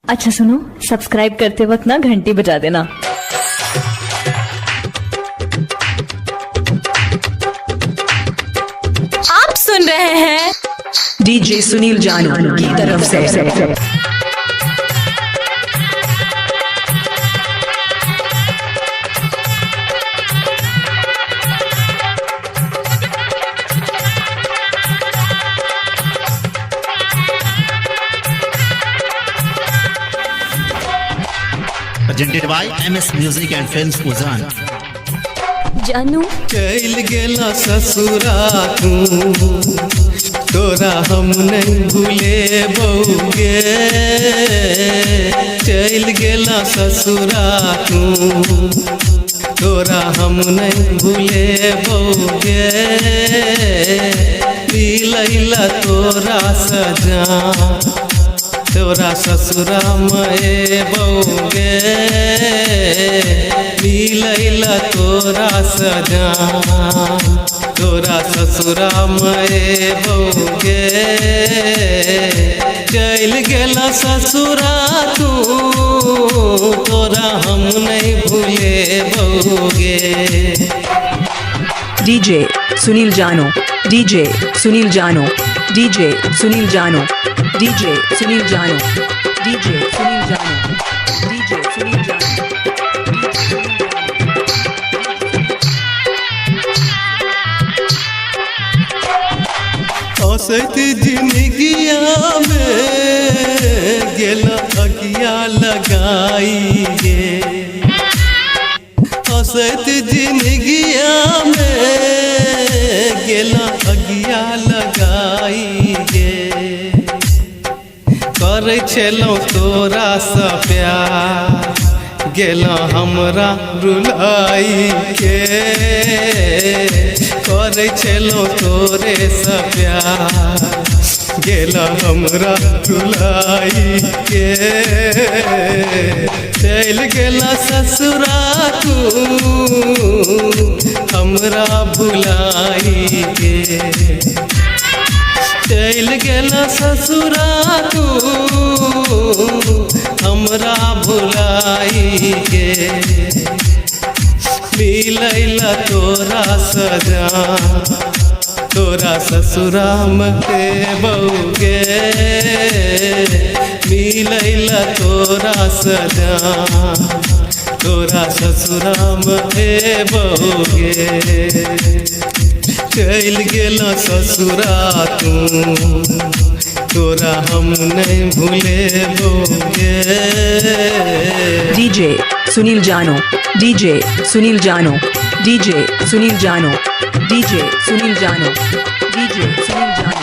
अच्छा सुनो, सब्सक्राइब करते वक्त ना घंटी बजा देना। आप सुन रहे हैं डीजे सुनील जानू की तरफ से। Presented by MS Music and Films Uzan। जानू चल गेला ससुरा तू, तोरा हम नहीं भूले बउगे। चल गेला ससुरा तू, तोरा हम नहीं भूले बउगे। मिलैला तोरा सजा, तोरा ससुरा में बउगे। मिलैला तोरा सजा, तोरा ससुरा में बउगे। चल गेला ससुरा तू, तोरा हम नहीं भूले बउगे। डीजे सुनील जानू, डीजे सुनील जानू, डीजे सुनील जानू, डीजे सुनील जानू, डीजे सुनील जानू, डीजे सुनील जानू। औसत जिंदगिया में गेला अगिया लगाई गे। औसत जिंदगिया में गेला अगिया लगाई गे। करे छलौं तोरा सँ प्यार, गेला हमरा रुलाई के। करे छलौं तोरे सँ प्यार, गेला हमरा रुलाई के। चल गेला ससुरा तू, हमरा भुलाई के। चल गेला ससुरा तू, हमरा भुलाई के। मिलैला तोरा सजा, तोरा ससुरा में बउगे। मिलैला तोरा सजा, तोरा ससुरा में बउगे। चल गेला ससुरा तू, तोरा हम नहीं भूले बउगे। डीजे सुनील जानू, डीजे सुनील जानू, डीजे सुनील जानू, डीजे सुनील जानू, डीजे सुनील जानू,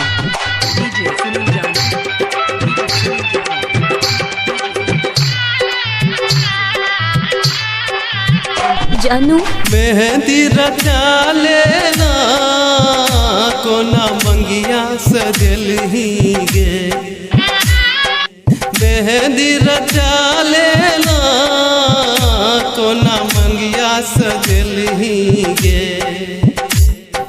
डीजे सुनील जानू। जानू मेहंदी रचा लेना, कोना मंगिया सजल ही गे। मेहंदी रचा लेना, कोना मंगिया सजल ही गे।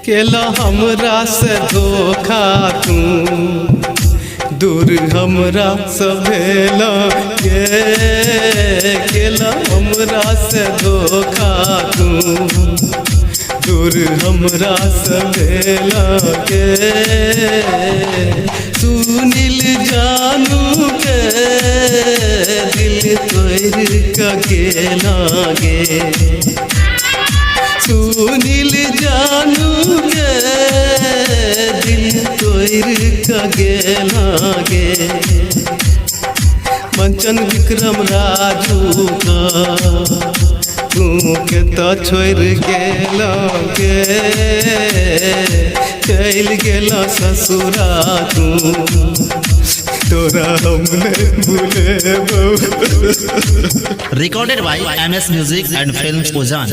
केला हमरा से धोखा तू, दूर हमरा से भेला गे। केला हमरा से धोखा तू, दूर हमरा से भेला गे। सुनील जानू के दिल तोड़ का गेला गे। सुनील जानू के दिल तोड़ का गेला गे। मंचन विक्रम राजू का तू के तो छोड़ गेला गे। चल गेला ससुरा तू, तोरा हम नहीं भूले बउगे। Recorded by MS Music and Films Uzan।